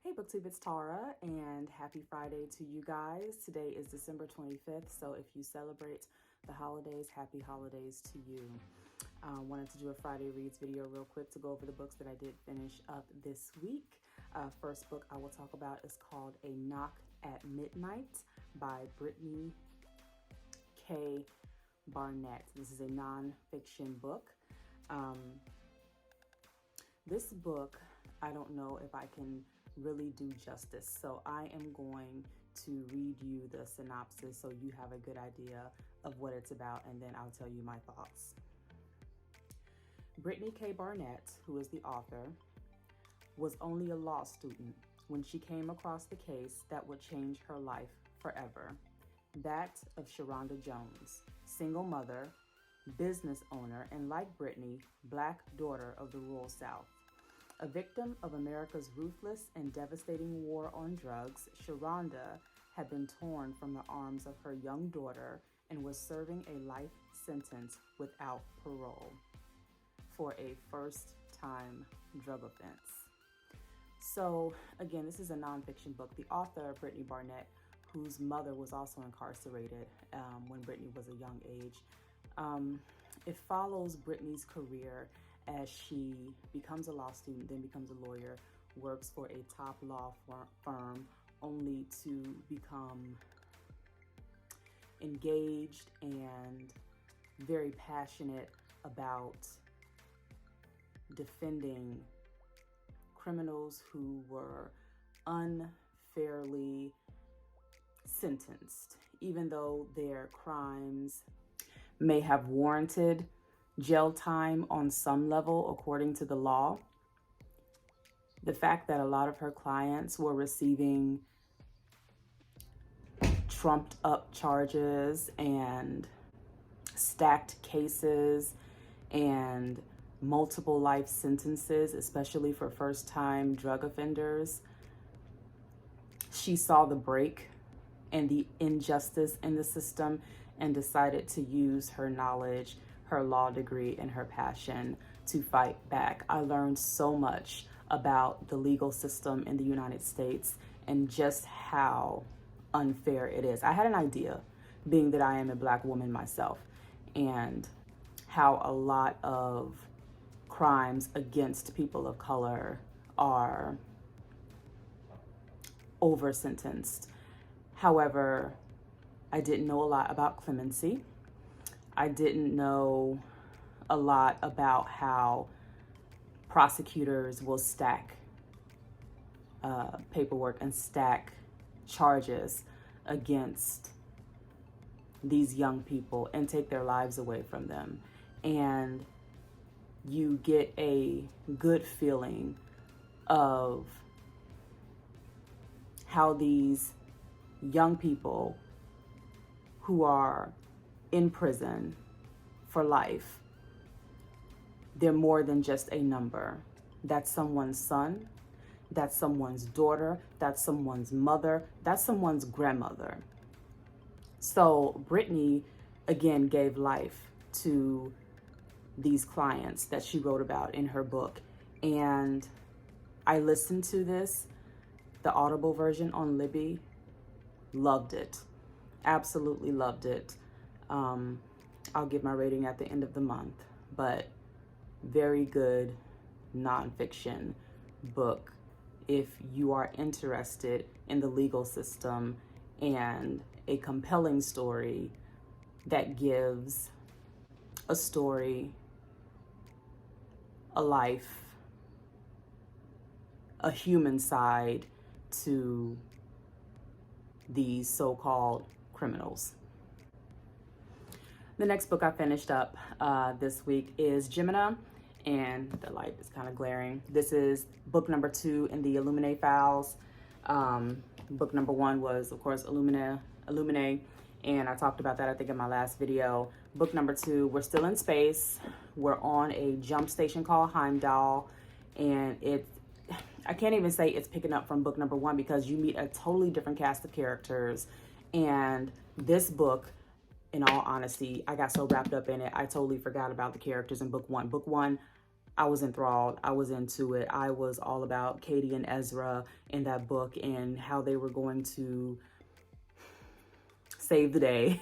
Hey BookTube, it's Tara, and happy Friday to you guys. Today is December 25th, so if you celebrate the holidays, happy holidays to you. Wanted to do a Friday Reads video real quick to go over the books that I did finish up this week. First book I will talk about is called A Knock at Midnight by Brittney K Barnett. This is a non-fiction book. This book, I don't know if I can really do justice, so I am going to read you the synopsis so you have a good idea of what it's about, and then I'll tell you my thoughts. Brittney K Barnett, who is the author, was only a law student when she came across the case that would change her life forever. That of Sharonda Jones, single mother, business owner, and like Brittney, Black daughter of the rural South. A victim of America's ruthless and devastating war on drugs, Sharonda had been torn from the arms of her young daughter and was serving a life sentence without parole for a first-time drug offense. So again, this is a nonfiction book. The author, Brittney Barnett, whose mother was also incarcerated when Brittney was a young age. It follows Brittney's career as she becomes a law student, then becomes a lawyer, works for a top law firm, only to become engaged and very passionate about defending criminals who were unfairly sentenced, even though their crimes may have warranted jail time on some level according to the law. The fact that a lot of her clients were receiving trumped up charges and stacked cases and multiple life sentences, especially for first-time drug offenders. She saw the break and the injustice in the system and decided to use her knowledge, her law degree, and her passion to fight back. I learned so much about the legal system in the United States and just how unfair it is. I had an idea, being that I am a Black woman myself, and how a lot of crimes against people of color are over-sentenced. However, I didn't know a lot about clemency. I didn't know a lot about how prosecutors will stack paperwork and stack charges against these young people and take their lives away from them. And you get a good feeling of how these young people who are in prison for life, they're more than just a number. That's someone's son, that's someone's daughter, that's someone's mother, that's someone's grandmother. So Brittney, again, gave life to these clients that she wrote about in her book. And I listened to this, the Audible version on Libby, loved it, absolutely loved it. I'll give my rating at the end of the month, but very good nonfiction book if you are interested in the legal system and a compelling story that gives a story, a life, a human side to these so-called criminals. The next book I finished up this week is Gemina, and the light is kind of glaring. This is book number 2 in the Illuminae files. Book number 1 was, of course, Illuminae, and I talked about that, I think, in my last video. Book number 2, we're still in space. We're on a jump station called Heimdall, and I can't even say it's picking up from book number 1 because you meet a totally different cast of characters. And this book, in all honesty, I got so wrapped up in it, I totally forgot about the characters in book 1. Book 1 I was enthralled. I was into it. I was all about Katie and Ezra in that book and how they were going to save the day,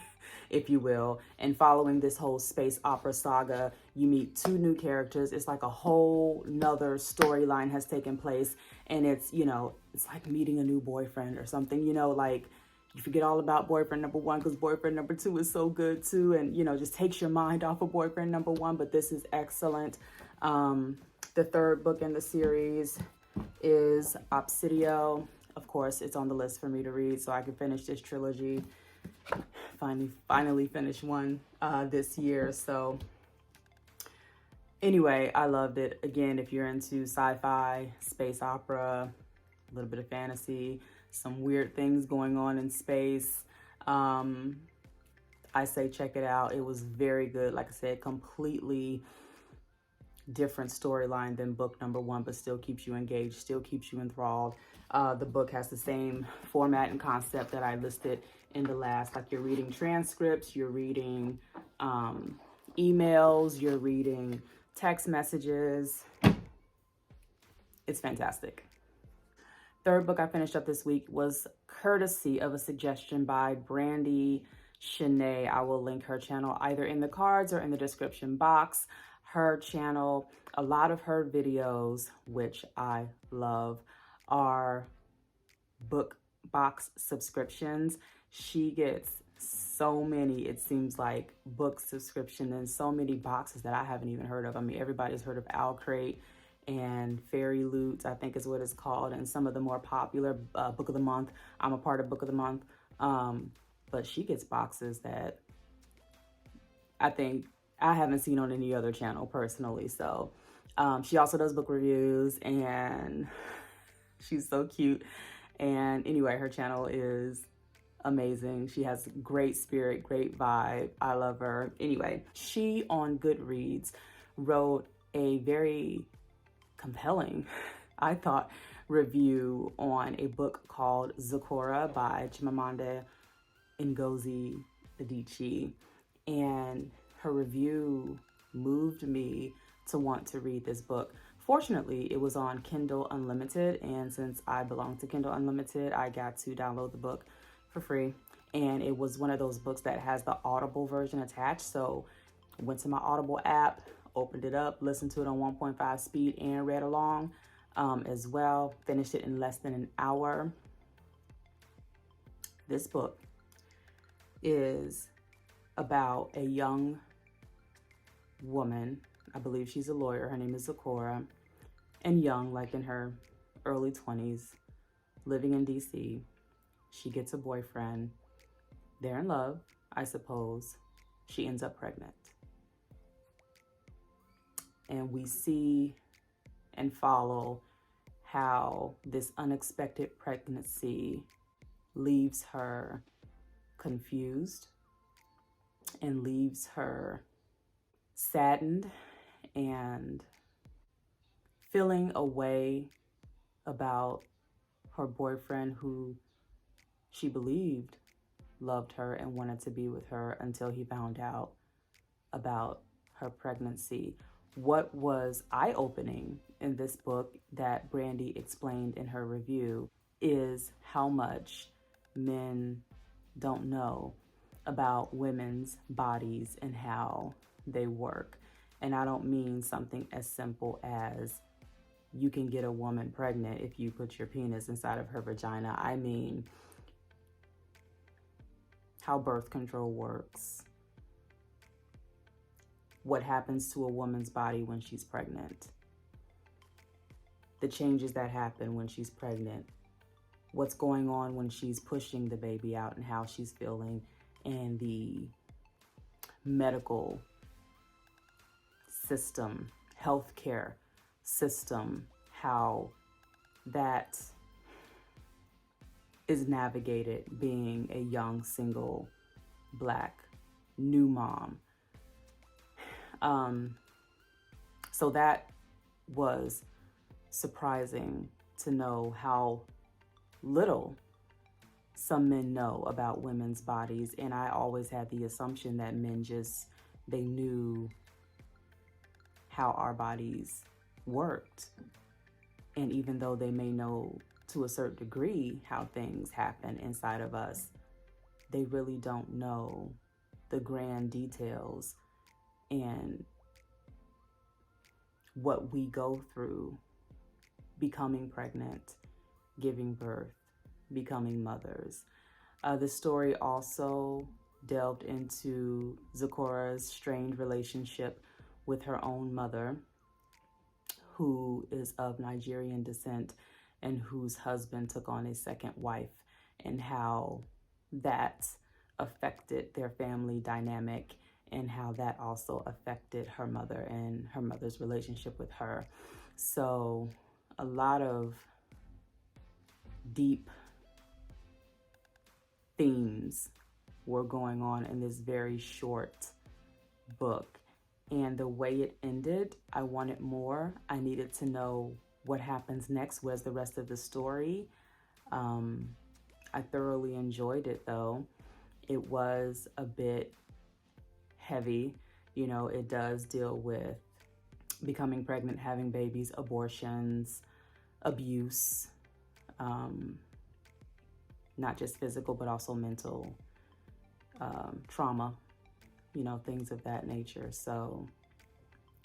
if you will. And following this whole space opera saga, you meet two new characters. It's like a whole nother storyline has taken place. And it's, you know, it's like meeting a new boyfriend or something, you know, like you forget all about boyfriend number one because boyfriend number two is so good too. And, you know, just takes your mind off of boyfriend number one. But this is excellent. The third book in the series is Obsidio. Of course, it's on the list for me to read so I can finish this trilogy. Finally finished one this year. So anyway, I loved it. Again, if you're into sci-fi, space opera, a little bit of fantasy, some weird things going on in space, I say check it out. It was very good. Like I said, completely different storyline than book number one, but still keeps you engaged, still keeps you enthralled. The book has the same format and concept that I listed in the last, like you're reading transcripts, you're reading emails, you're reading text messages. It's fantastic. Third book I finished up this week was courtesy of a suggestion by Brandy Shanae. I will link her channel either in the cards or in the description box. Her channel, a lot of her videos, which I love, are book box subscriptions. She gets so many, it seems like, book subscription and so many boxes that I haven't even heard of. I mean, everybody's heard of Owl Crate and Fairy Loot, I think is what it's called, and some of the more popular Book of the Month. I'm a part of Book of the Month, but she gets boxes that I think I haven't seen on any other channel personally. So she also does book reviews and she's so cute. And anyway, her channel is amazing. She has great spirit, great vibe. I love her. Anyway, she on Goodreads wrote a very compelling, I thought, review on a book called Zikora by Chimamanda Ngozi Adichie. And her review moved me to want to read this book. Fortunately, it was on Kindle Unlimited, and since I belong to Kindle Unlimited, I got to download the book for free. And it was one of those books that has the Audible version attached. So I went to my Audible app, opened it up, listened to it on 1.5 speed, and read along as well. Finished it in less than an hour. This book is about a young woman. I believe she's a lawyer. Her name is Zikora, and young, like in her early 20s, living in DC. She gets a boyfriend. They're in love, I suppose. She ends up pregnant. And we see and follow how this unexpected pregnancy leaves her confused and leaves her saddened and feeling a way about her boyfriend who she believed loved her and wanted to be with her until he found out about her pregnancy. What was eye-opening in this book that Brandy explained in her review is how much men don't know about women's bodies and how they work. And I don't mean something as simple as you can get a woman pregnant if you put your penis inside of her vagina. I mean how birth control works, what happens to a woman's body when she's pregnant, the changes that happen when she's pregnant, what's going on when she's pushing the baby out and how she's feeling, and the medical system, healthcare system, how that is navigated being a young, single, Black, new mom. So that was surprising to know how little some men know about women's bodies. And I always had the assumption that men just, they knew how our bodies worked. And even though they may know to a certain degree how things happen inside of us, they really don't know the grand details and what we go through becoming pregnant, giving birth, becoming mothers. The story also delved into Zikora's strained relationship with her own mother, who is of Nigerian descent and whose husband took on a second wife, and how that affected their family dynamic and how that also affected her mother and her mother's relationship with her. So a lot of deep themes were going on in this very short book. And the way it ended, I wanted more. I needed to know what happens next. Where's the rest of the story? I thoroughly enjoyed it though. It was a bit heavy. You know, it does deal with becoming pregnant, having babies, abortions, abuse, not just physical, but also mental trauma, you know, things of that nature. So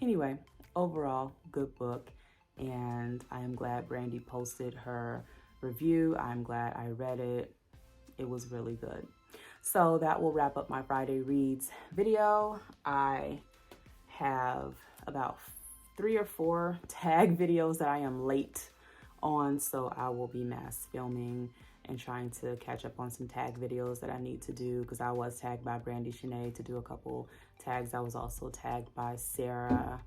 anyway, overall, good book. And I am glad Brandy posted her review. I'm glad I read it. It was really good. So that will wrap up my Friday Reads video. I have about 3 or 4 tag videos that I am late on, so I will be mass filming and trying to catch up on some tag videos that I need to do, because I was tagged by Brandy Shanae to do a couple tags. I was also tagged by Sarah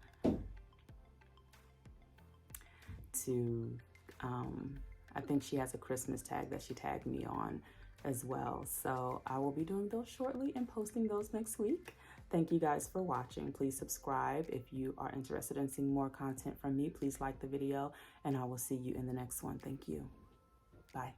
to, I think she has a Christmas tag that she tagged me on as well. So I will be doing those shortly and posting those next week. Thank you guys for watching. Please subscribe if you are interested in seeing more content from me. Please like the video, and I will see you in the next one. Thank you. Bye.